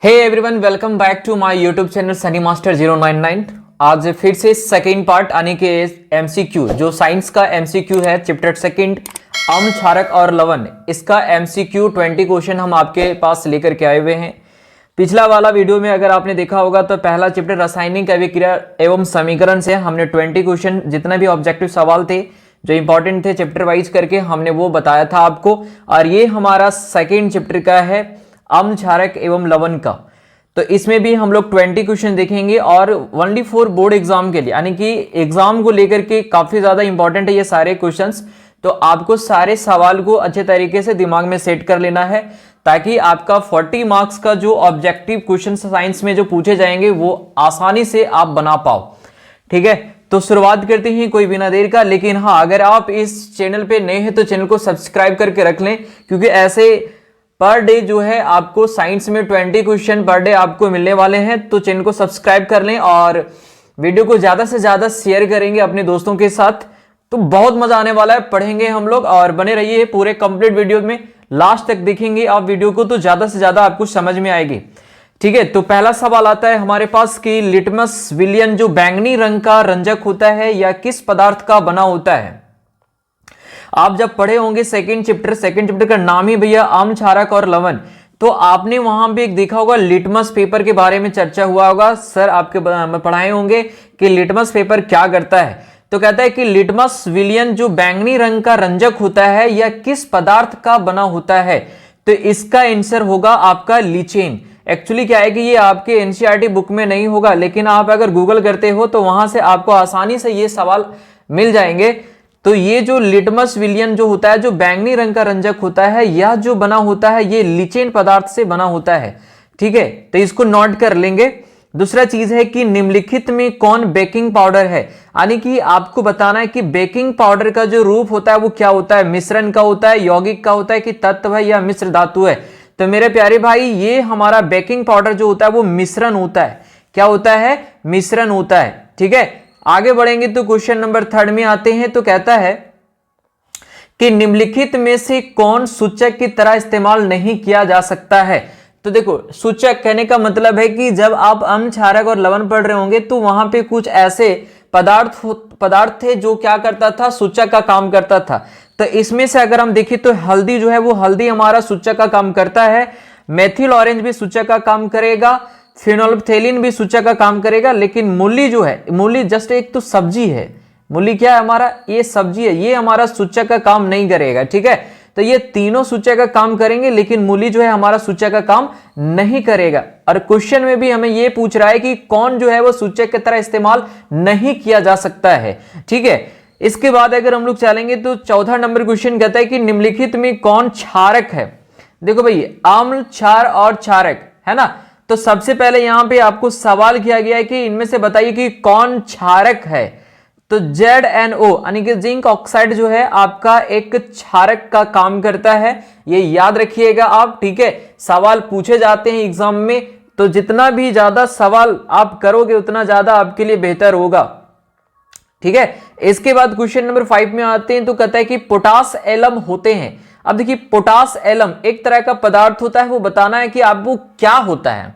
Hey everyone, welcome back to my YouTube channel Sunny master 099। आज फिर से सेकेंड पार्ट यानी कि एमसीक्यू, जो साइंस का एमसीक्यू है चैप्टर सेकंड अम्ल, क्षारक और लवण, इसका एमसीक्यू 20 क्वेश्चन हम आपके पास लेकर के आए हुए हैं। पिछला वाला वीडियो में अगर आपने देखा होगा तो पहला चैप्टर रासायनिक अभिक्रिया एवं समीकरण से हमने 20 क्वेश्चन, जितना भी ऑब्जेक्टिव सवाल थे जो इंपॉर्टेंट थे चैप्टर वाइज करके हमने वो बताया था आपको। और ये हमारा सेकेंड चैप्टर का है अम्ल, क्षारक एवं लवण का। तो इसमें भी हम लोग 20 क्वेश्चन देखेंगे और ओनली फॉर बोर्ड एग्जाम के लिए, यानी कि एग्जाम को लेकर के काफी ज्यादा इंपॉर्टेंट है ये सारे क्वेश्चंस। तो आपको सारे सवाल को अच्छे तरीके से दिमाग में सेट कर लेना है ताकि आपका 40 मार्क्स का जो ऑब्जेक्टिव क्वेश्चन साइंस में जो पूछे जाएंगे वो आसानी से आप बना पाओ। ठीक है, तो शुरुआत करते हैं कोई बिना देर का। लेकिन हाँ, अगर आप इस चैनल पे नए हैं तो चैनल को सब्सक्राइब करके रख लें, क्योंकि ऐसे पर डे जो है आपको साइंस में 20 क्वेश्चन पर डे आपको मिलने वाले हैं। तो चैनल को सब्सक्राइब कर लें और वीडियो को ज्यादा से ज्यादा शेयर करेंगे अपने दोस्तों के साथ, तो बहुत मजा आने वाला है। पढ़ेंगे हम लोग और बने रहिए पूरे कंप्लीट वीडियो में, लास्ट तक देखेंगे आप वीडियो को तो ज्यादा से ज्यादा आपको समझ में आएगी। ठीक है, तो पहला सवाल आता है हमारे पास कि लिटमस विलयन जो बैंगनी रंग का रंजक होता है या किस पदार्थ का बना होता है। आप जब पढ़े होंगे सेकंड चैप्टर का नाम ही भैया अम्ल, क्षारक और लवण, तो आपने वहां पे एक देखा होगा लिटमस पेपर के बारे में चर्चा हुआ होगा। सर आपके पढ़ाए होंगे कि लिटमस पेपर क्या करता है। तो कहता है कि लिटमस विलयन जो बैंगनी रंग का रंजक होता है या किस पदार्थ का बना होता है, तो इसका आंसर होगा आपका लीचेन। एक्चुअली क्या है कि ये आपके एनसीईआरटी बुक में नहीं होगा, लेकिन आप अगर गूगल करते हो तो वहां से आपको आसानी से ये सवाल मिल जाएंगे। तो ये जो लिटमस विलयन जो होता है, जो बैंगनी रंग का रंजक होता है, यह जो बना होता है ये लीचेन पदार्थ से बना होता है। ठीक है, तो इसको नोट कर लेंगे। दूसरा चीज है कि निम्नलिखित में कौन बेकिंग पाउडर है, यानी कि आपको बताना है कि बेकिंग पाउडर का जो रूप होता है वो क्या होता है, मिश्रण का होता है, यौगिक का होता है कि तत्व है या मिश्र धातु है। तो मेरे प्यारे भाई, ये हमारा बेकिंग पाउडर जो होता है वो मिश्रण होता है। क्या होता है? मिश्रण होता है। ठीक है, आगे बढ़ेंगे तो क्वेश्चन नंबर 3 में आते हैं। तो कहता है कि निम्नलिखित में से कौन सूचक की तरह इस्तेमाल नहीं किया जा सकता है। तो देखो, सूचक कहने का मतलब है कि जब आप अम्ल, क्षारक और लवण पढ़ रहे होंगे तो वहां पे कुछ ऐसे पदार्थ थे जो क्या करता था, सूचक का काम करता था। तो इसमें से अगर हम देखें तो हल्दी जो है वो हल्दी हमारा सूचक का काम करता है, मेथिल ऑरेंज भी सूचक का काम करेगा, फिनोल्फथेलिन भी सूचक का काम करेगा। लेकिन मूली जो है, मूली जस्ट एक तो सब्जी है, मूली क्या है हमारा, ये सब्जी है, ये हमारा सूचक का काम नहीं करेगा। ठीक है, तो ये तीनों सूचक का काम करेंगे लेकिन मूली जो है हमारा सूचक का काम नहीं करेगा। और क्वेश्चन में भी हमें ये पूछ रहा है कि कौन जो है वो सूचक की तरह इस्तेमाल नहीं किया जा सकता है। ठीक है, इसके बाद अगर हम लोग चलेंगे तो 14 नंबर क्वेश्चन कहता है कि निम्नलिखित में कौन क्षारक है। देखो भाई, अम्ल, क्षार और क्षारक है ना। तो सबसे पहले यहां पे आपको सवाल किया गया है कि इनमें से बताइए कि कौन क्षारक है। तो ZnO यानी कि जिंक ऑक्साइड जो है आपका एक क्षारक का काम करता है, ये याद रखिएगा आप। ठीक है, सवाल पूछे जाते हैं एग्जाम में, तो जितना भी ज्यादा सवाल आप करोगे उतना ज्यादा आपके लिए बेहतर होगा। ठीक है, इसके बाद क्वेश्चन नंबर 5 में आते हैं। तो कहता है कि पोटास एलम होते हैं। अब देखिए, पोटास एलम एक तरह का पदार्थ होता है, वो बताना है कि आप वो क्या होता है,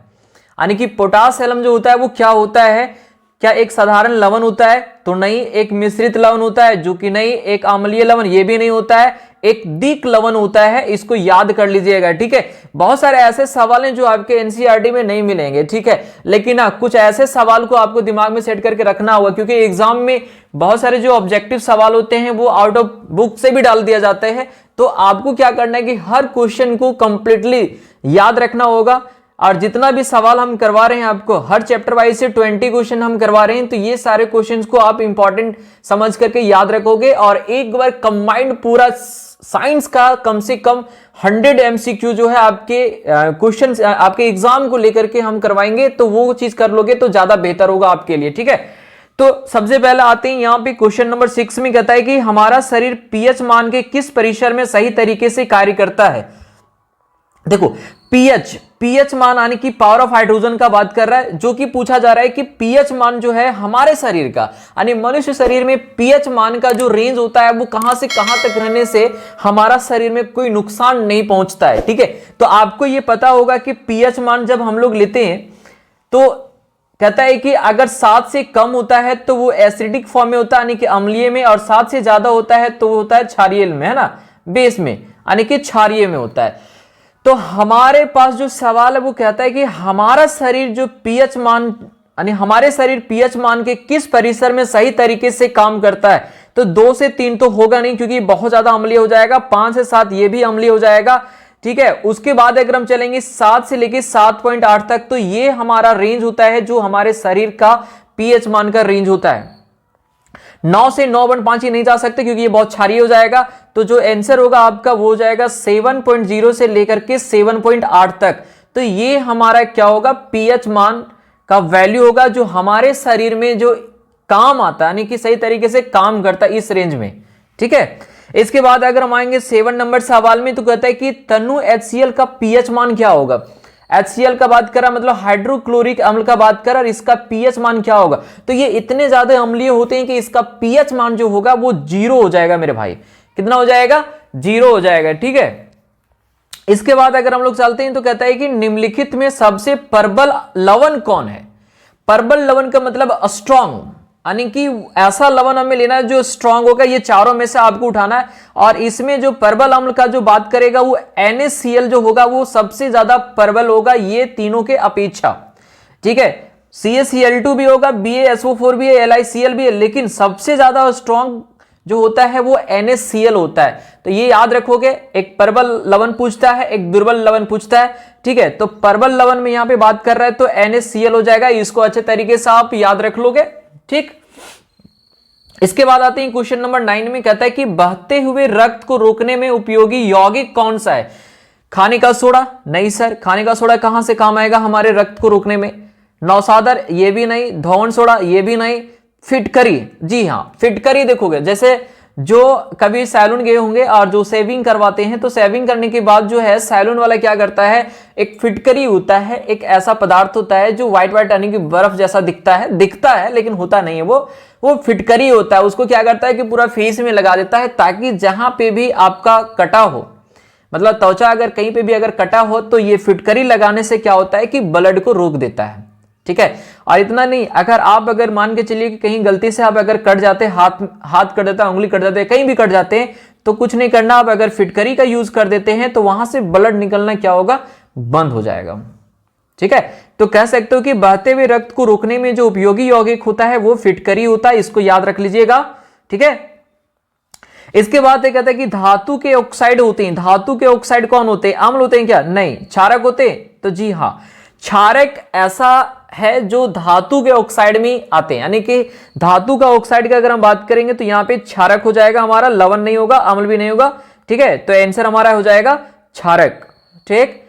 यानी कि पोटास एलम जो होता है वो क्या होता है। क्या एक साधारण लवण होता है? तो नहीं। एक मिश्रित लवण होता है? जो कि नहीं। एक अम्लीय लवण? ये भी नहीं होता है। एक दीक लवण होता है, इसको याद कर लीजिएगा। ठीक है, बहुत सारे ऐसे सवाल हैं जो आपके एनसीईआरटी में नहीं मिलेंगे। ठीक है, लेकिन कुछ ऐसे सवाल को आपको दिमाग में सेट करके रखना होगा, क्योंकि एग्जाम में बहुत सारे जो ऑब्जेक्टिव सवाल होते हैं वो आउट ऑफ बुक से भी डाल दिया जाते हैं। तो आपको क्या करना है कि हर क्वेश्चन को कंप्लीटली याद रखना होगा। और जितना भी सवाल हम करवा रहे हैं आपको, हर चैप्टर वाइज से 20 क्वेश्चन हम करवा रहे हैं, तो ये सारे क्वेश्चंस को आप इंपॉर्टेंट समझ करके याद रखोगे। और एक बार कंबाइंड पूरा साइंस का कम से कम 100 एमसीक्यू जो है आपके क्वेश्चंस आपके एग्जाम को लेकर के हम करवाएंगे, तो वो चीज कर लोगे तो ज्यादा बेहतर होगा आपके लिए। ठीक है, तो सबसे पहले आते हैं यहाँ पे क्वेश्चन नंबर 6 में कहता है कि हमारा शरीर पीएच मान के किस परिसर में सही तरीके से कार्य करता है। देखो, पीएच, पीएच मान यानी कि पावर ऑफ हाइड्रोजन का बात कर रहा है, जो कि पूछा जा रहा है कि पीएच मान जो है हमारे शरीर का यानी मनुष्य शरीर में पीएच मान का जो रेंज होता है वो कहां से कहां तक रहने से हमारा शरीर में कोई नुकसान नहीं पहुंचता है। ठीक है, तो आपको यह पता होगा कि पीएच मान जब हम लोग लेते हैं तो कहता है कि अगर 7 से कम होता है तो वो एसिडिक फॉर्म में होता है यानी कि अम्लीय में, और 7 से ज्यादा होता है तो वो होता है क्षारीय में, है ना, बेस में यानी कि क्षारीय में होता है। तो हमारे पास जो सवाल है वो कहता है कि हमारा शरीर जो पीएच मान यानी हमारे शरीर पीएच मान के किस परिसर में सही तरीके से काम करता है। तो 2 से 3 तो होगा नहीं क्योंकि बहुत ज्यादा अम्लीय हो जाएगा, 5 से 7 ये भी अम्लीय हो जाएगा। ठीक है, उसके बाद अगर हम चलेंगे 7 से लेके 7.8 तक तो ये हमारा रेंज होता है जो हमारे शरीर का पीएच मान का रेंज होता है। 9 से 9.5 ही नहीं जा सकते क्योंकि ये बहुत क्षारीय हो जाएगा। तो जो आंसर होगा आपका वो हो जाएगा 7.0 से लेकर के 7.8 तक। तो ये हमारा क्या होगा, पीएच मान का वैल्यू होगा जो हमारे शरीर में जो काम आता है यानी कि सही तरीके से काम करता है इस रेंज में। ठीक है, इसके बाद अगर हम आएंगे 7 नंबर सवाल में तो कहता है कि तनु HCl का पीएच मान क्या होगा। HCl का बात करा मतलब हाइड्रोक्लोरिक अम्ल का बात करा और इसका पीएच मान क्या होगा। तो ये इतने ज्यादा अम्लीय होते हैं कि इसका पीएच मान जो होगा वो 0 हो जाएगा मेरे भाई। कितना हो जाएगा, 0 हो जाएगा। ठीक है, इसके बाद अगर हम लोग चलते हैं तो कहता है कि निम्नलिखित में सबसे प्रबल लवण कौन है। प्रबल लवण का मतलब स्ट्रॉन्ग यानी कि ऐसा लवण हमें लेना है जो स्ट्रांग होगा। ये चारों में से आपको उठाना है और इसमें जो प्रबल अम्ल का जो बात करेगा वो NaCl जो होगा वो सबसे ज्यादा प्रबल होगा ये तीनों के अपेक्षा। ठीक है, CaCl2 भी होगा, BaSO4 भी है, LiCl भी है, लेकिन सबसे ज्यादा स्ट्रॉन्ग जो होता है वो NaCl होता है। तो ये याद रखोगे, एक प्रबल लवण पूछता है, एक दुर्बल लवण पूछता है। ठीक है, तो प्रबल लवण में यहां पे बात कर रहा है तो NaCl हो जाएगा। इसको अच्छे तरीके से आप याद रख लोगे। ठीक, इसके बाद आते हैं क्वेश्चन नंबर 9 में कहता है कि बहते हुए रक्त को रोकने में उपयोगी यौगिक कौन सा है। खाने का सोडा, नहीं सर, खाने का सोडा कहां से काम आएगा हमारे रक्त को रोकने में। नौसादर, ये भी नहीं। धौवन सोडा, ये भी नहीं। फिटकरी, जी हां फिटकरी। देखोगे जैसे जो कभी सैलून गए होंगे और जो सेविंग करवाते हैं तो सेविंग करने के बाद जो है सैलून वाला क्या करता है, एक फिटकरी होता है, एक ऐसा पदार्थ होता है जो व्हाइट व्हाइट यानी कि बर्फ जैसा दिखता है लेकिन होता नहीं है, वो फिटकरी होता है। उसको क्या करता है कि पूरा फेस में लगा देता है ताकि जहां पे भी आपका कटा हो, मतलब त्वचा अगर कहीं पे भी अगर कटा हो तो ये फिटकरी लगाने से क्या होता है कि ब्लड को रोक देता है। ठीक है, और इतना नहीं, अगर मान के चलिए कि कहीं गलती से आप अगर कट जाते, हाथ कट जाता है, उंगली कट जाते हैं, कहीं भी कट जाते हैं तो कुछ नहीं करना, आप अगर फिटकरी का यूज कर देते हैं तो वहां से ब्लड निकलना क्या होगा, बंद हो जाएगा। ठीक है, तो कह सकते हो कि बहते हुए रक्त को रोकने में जो उपयोगी यौगिक होता है वो फिटकरी होता है। इसको याद रख लीजिएगा। ठीक है, इसके बाद कहता है कि धातु के ऑक्साइड होते हैं। धातु के ऑक्साइड कौन होते हैं, अम्ल होते हैं क्या, नहीं। क्षारक होते हैं, तो जी हाँ, क्षारक ऐसा है जो धातु के ऑक्साइड में आते हैं, यानी कि धातु का ऑक्साइड की अगर हम बात करेंगे तो यहां पे क्षारक हो जाएगा हमारा, लवण नहीं होगा, अम्ल भी नहीं होगा। ठीक है, तो आंसर हमारा हो जाएगा क्षारक। ठीक,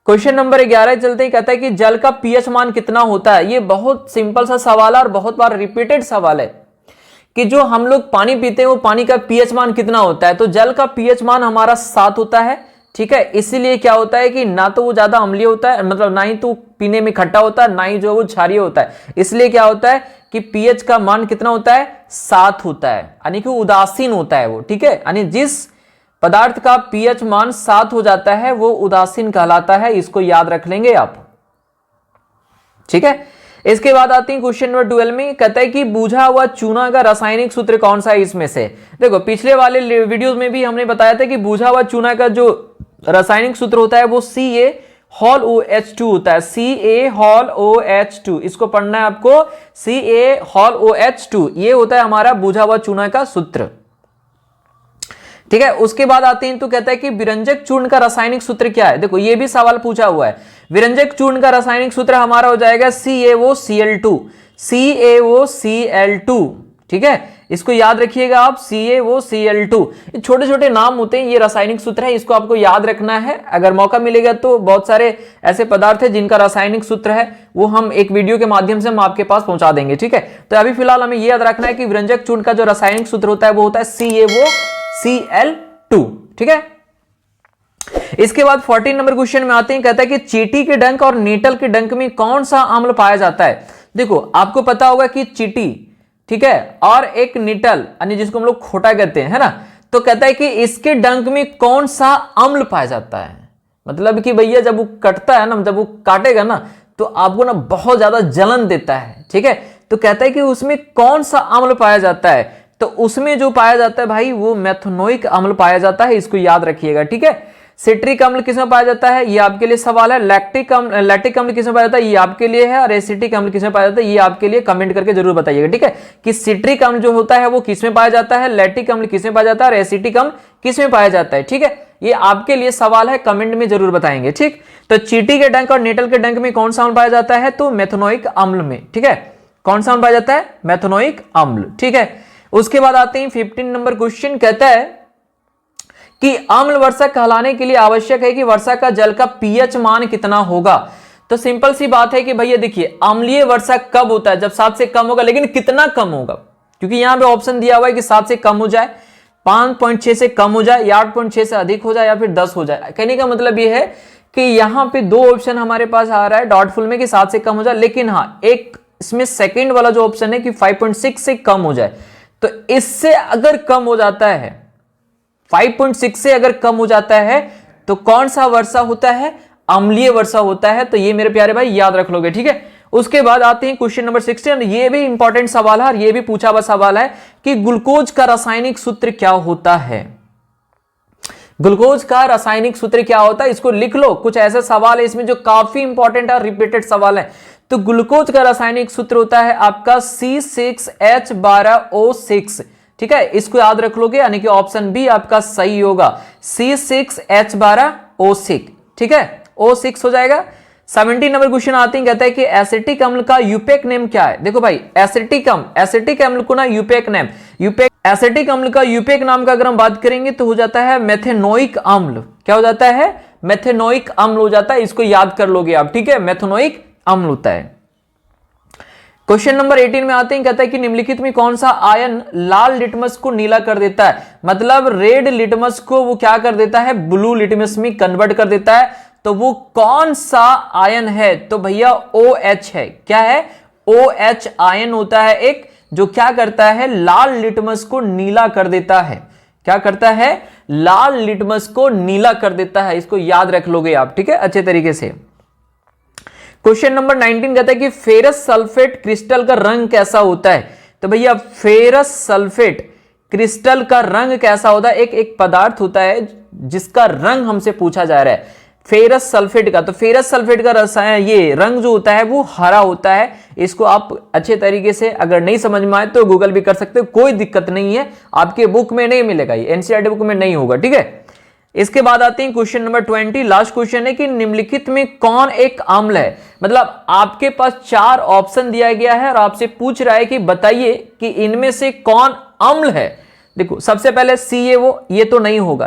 क्वेश्चन नंबर 11 चलते ही कहता है कि जल का पीएच मान कितना होता है। ये बहुत सिंपल सा सवाल है और बहुत बार रिपीटेड सवाल है कि जो हम लोग पानी पीते हैं वो पानी का पीएच मान कितना होता है। तो जल का पीएच मान हमारा 7 होता है। ठीक है, इसीलिए क्या होता है कि ना तो वो ज्यादा अम्लीय होता है, मतलब ना ही तो पीने में खट्टा होता है, ना ही जो वो क्षारीय होता है। इसलिए क्या होता है कि पीएच का मान कितना होता है, 7 होता है, यानी कि उदासीन होता है वो। ठीक है, यानी जिस पदार्थ का पीएच मान 7 हो जाता है वो उदासीन कहलाता है। इसको याद रख लेंगे आप। ठीक है, इसके बाद आते हैं क्वेश्चन नंबर 12 में कहता है कि बूझा हुआ चूना का रासायनिक सूत्र कौन सा है इसमें से। देखो पिछले वाले वीडियोस में भी हमने बताया था कि बूझा हुआ चूना का जो रासायनिक सूत्र होता है वो CaOH2 होता है। CaOH2, इसको पढ़ना है आपको, CaOH2 ये होता है हमारा बूझा हुआ चूना का सूत्र। ठीक है, उसके बाद आते हैं तो कहता है कि विरंजक चूर्ण का रासायनिक सूत्र क्या है। देखो ये भी सवाल पूछा हुआ है। विरंजक चूर्ण का रासायनिक सूत्र हमारा हो जाएगा CaOCl2। CaOCl2। ठीक है, इसको याद रखिएगा आप, CaOCl2। छोटे छोटे नाम होते हैं, ये रासायनिक सूत्र है, इसको आपको याद रखना है। अगर मौका मिलेगा तो बहुत सारे ऐसे पदार्थ है जिनका रासायनिक सूत्र है वो हम एक वीडियो के माध्यम से हम आपके पास पहुंचा देंगे। ठीक है, तो अभी फिलहाल हमें ये याद रखना है कि विरंजक चूर्ण का जो रासायनिक सूत्र होता है वो होता है CaOCl2। ठीक है, इसके बाद 14 नंबर क्वेश्चन में आते हैं, कहता है कि चींटी के डंक और नीटल के डंक में कौन सा अम्ल पाया जाता है। देखो आपको पता होगा कि चींटी, ठीक है, और एक नीटल यानी जिसको हम लोग खोटा कहते हैं, है ना, तो कहता है कि इसके डंक में कौन सा अम्ल पाया जाता है। मतलब कि भैया जब वो कटता है ना, जब वो काटेगा ना तो आपको ना बहुत ज्यादा जलन देता है, ठीक है, तो कहता है कि उसमें कौन सा अम्ल पाया जाता है, तो उसमें जो पाया जाता है भाई वो मेथनोइक अम्ल पाया जाता है, इसको याद रखिएगा, ठीक है। सिट्रिक अम्ल किसमें पाया जाता है, ये आपके लिए सवाल है। लैक्टिक अम्ल किसमें पाया जाता है, ये आपके लिए है। और एसिटिक अम्ल किसमें पाया जाता है, ये आपके लिए कमेंट करके जरूर बताइएगा, ठीक है, कि सिट्रिक अम्ल जो होता है वो किसमें पाया जाता है, लैक्टिक अम्ल किसमें पाया जाता है, और एसिटिक अम्ल किसमें पाया जाता है, ठीक है। ये आपके लिए सवाल है, कमेंट में जरूर बताएंगे, ठीक। तो चींटी के डंक और नीटल के डंक में कौन सा अम्ल पाया जाता है, तो मेथनोइक अम्ल में, ठीक है। कौन सा अम्ल पाया जाता है, मेथनोइक अम्ल, ठीक है। उसके बाद आते हैं 15 नंबर क्वेश्चन, कहता है कि अम्ल वर्षा कहलाने के लिए आवश्यक है कि वर्षा का जल का पीएच मान कितना होगा। तो सिंपल सी बात है कि भैया देखिए अम्लीय वर्षा कब होता है, जब 7 से कम होगा, लेकिन कितना कम होगा, क्योंकि यहां पे ऑप्शन दिया हुआ है कि 7 से कम हो जाए, 5.6 से कम हो जाए, या 8.6 से अधिक हो जाए, या फिर 10 हो जाए। कहने का मतलब यह है कि यहां पे दो ऑप्शन हमारे पास आ रहा है डॉटफुल में कि 7 से कम हो जाए, लेकिन हाँ एक इसमें सेकेंड वाला जो ऑप्शन है कि 5.6 से कम हो जाए। तो इससे अगर कम हो जाता है, 5.6 से अगर कम हो जाता है तो कौन सा वर्षा होता है, अम्लीय वर्षा होता है। तो ये मेरे प्यारे भाई याद रख लोगे, ठीक है। उसके बाद आते हैं क्वेश्चन नंबर 16, ये भी इंपॉर्टेंट सवाल है और ये भी पूछा हुआ सवाल है कि ग्लूकोज का रासायनिक सूत्र क्या होता है। ग्लूकोज का रासायनिक सूत्र क्या होता है, इसको लिख लो। कुछ ऐसे सवाल है इसमें जो काफी इंपॉर्टेंट और रिपीटेड सवाल है। तो ग्लूकोज का रासायनिक सूत्र होता है आपका C6H12O6, ठीक है, इसको याद रख लोगे, यानी कि ऑप्शन बी आपका सही होगा, C6H12O6, ठीक है, O6 हो जाएगा। 17 नंबर क्वेश्चन आते हैं, कहता है कि एसिटिक अम्ल का यूपेक नेम क्या है। देखो भाई एसिटिक अम्ल को ना यूपेक नेम, एसिटिक अम्ल का यूपेक नाम का अगर हम बात करेंगे तो हो जाता है मेथेनोइक अम्ल। क्या हो जाता है, मेथेनोइक अम्ल हो जाता है, इसको याद कर लोगे आप, ठीक है, मेथेनोइक अम्ल होता है। क्वेश्चन नंबर 18 में आते हैं, कहता है कि निम्नलिखित में कौन सा आयन लाल लिटमस को नीला कर देता है। मतलब रेड लिटमस को वो क्या कर देता है, ब्लू लिटमस में कन्वर्ट कर देता है। तो वो कौन सा आयन है, तो भैया OH है। क्या है, OH आयन होता है एक, जो क्या करता है, लाल लिटमस को नीला कर देता है। क्या करता है, लाल लिटमस को नीला कर देता है, इसको याद रख लोगे आप, ठीक है, अच्छे तरीके से। क्वेश्चन नंबर 19 कहता है कि फेरस सल्फेट क्रिस्टल का रंग कैसा होता है। तो भैया फेरस सल्फेट क्रिस्टल का रंग कैसा होता है, एक पदार्थ होता है जिसका रंग हमसे पूछा जा रहा है फेरस सल्फेट का। तो फेरस सल्फेट का रसायन, ये रंग जो होता है वो हरा होता है। इसको आप अच्छे तरीके से अगर नहीं समझ में आए तो गूगल भी कर सकते हो, कोई दिक्कत नहीं है, आपके बुक में नहीं मिलेगा, ये एनसीईआरटी बुक में नहीं होगा, ठीक है। इसके बाद आते हैं क्वेश्चन नंबर 20, लास्ट क्वेश्चन है कि निम्नलिखित में कौन एक अम्ल है। मतलब आपके पास 4 ऑप्शन दिया गया है और आपसे पूछ रहा है कि बताइए कि इनमें से कौन अम्ल है। देखो सबसे पहले CaO, ये तो नहीं होगा,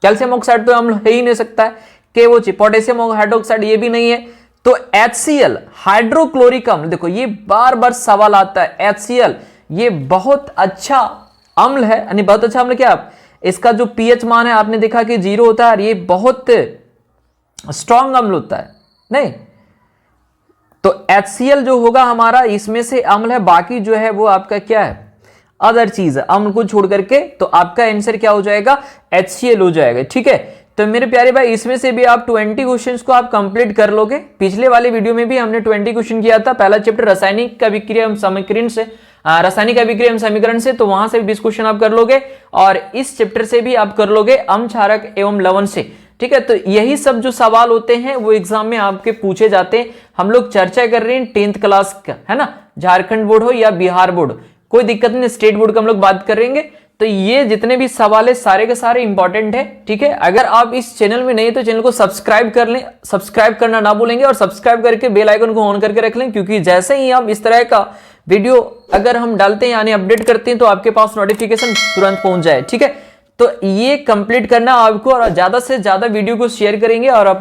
कैल्शियम ऑक्साइड तो अम्ल है ही नहीं सकता है। KOC पोटेशियम हाइड्रोक्साइड, ये भी नहीं है। तो HCl हाइड्रोक्लोरिक अम्ल, देखो ये बार बार सवाल आता है, HCl ये बहुत अच्छा अम्ल है, यानी बहुत अच्छा अम्ल। क्या इसका जो pH मान है आपने देखा कि 0 होता है और ये बहुत स्ट्रॉन्ग अम्ल होता है, नहीं। तो HCl जो होगा हमारा इसमें से अम्ल है, बाकी जो है वो आपका क्या है, अदर चीज है, अम्ल को छोड़ करके। तो आपका आंसर क्या हो जाएगा, HCl हो जाएगा, ठीक है। तो मेरे प्यारे भाई इसमें से भी आप 20 क्वेश्चंस को आप कंप्लीट कर लोगे। पिछले वाले वीडियो में भी हमने 20 क्वेश्चन किया था, पहला चैप्टर रासायनिक अभिक्रिया एवं समीकरण से, रासायनिक अभिक्रिया एवं समीकरण से, तो वहां से भी 20 क्वेश्चन आप कर लोगे और इस चैप्टर से भी आप कर लोगे अम्ल क्षारक एवं लवण से, ठीक है। तो यही सब जो सवाल होते हैं वो एग्जाम में आपके पूछे जाते हैं। हम लोग चर्चा कर रहे हैं 10th क्लास का, है ना, झारखंड बोर्ड हो या बिहार बोर्ड, कोई दिक्कत नहीं, स्टेट बोर्ड का हम लोग बात करेंगे। तो ये जितने भी सवाल है सारे के सारे इंपॉर्टेंट है, ठीक है। अगर आप इस चैनल में नहीं तो चैनल को सब्सक्राइब कर लें, सब्सक्राइब करना ना भूलेंगे और सब्सक्राइब करके बेल आइकन को ऑन करके रख लें, क्योंकि जैसे ही आप इस तरह का वीडियो अगर हम डालते हैं यानी अपडेट करते हैं तो आपके पास नोटिफिकेशन तुरंत पहुंच जाए, ठीक है। तो ये कंप्लीट करना आपको, और ज्यादा से ज्यादा वीडियो को शेयर करेंगे और